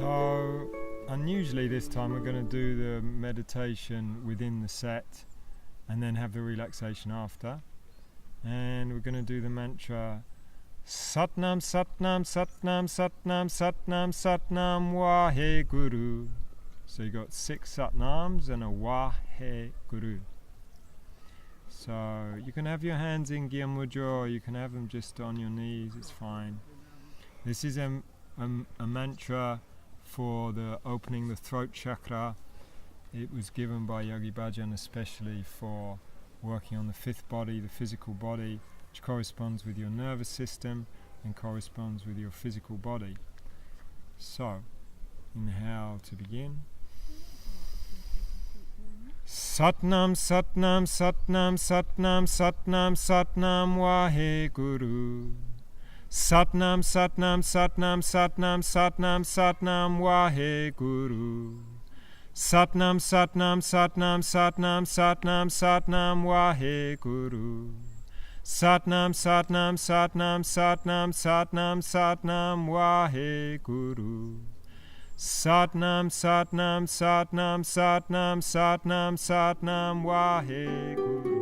So, unusually this time we're going to do the meditation within the set and then have the relaxation after. And we're going to do the mantra Satnam Satnam Satnam Satnam Satnam Satnam Waheguru. So you got 6 Satnams and a Waheguru. So you can have your hands in Gya Mudra or you can have them just on your knees, it's fine. This is a mantra for the opening the throat chakra. It was given by Yogi Bhajan especially for working on the 5th body, the physical body, which corresponds with your nervous system and corresponds with your physical body. So, inhale to begin. Satnam Satnam Satnam Satnam Satnam Satnam Waheguru. Satnam Satnam Satnam Satnam Satnam Satnam Waheguru. Satnam Satnam Satnam Satnam Satnam Satnam Waheguru. Satnam Satnam Satnam Satnam Satnam Satnam Waheguru. Satnam Satnam Satnam Satnam Satnam Satnam Waheguru.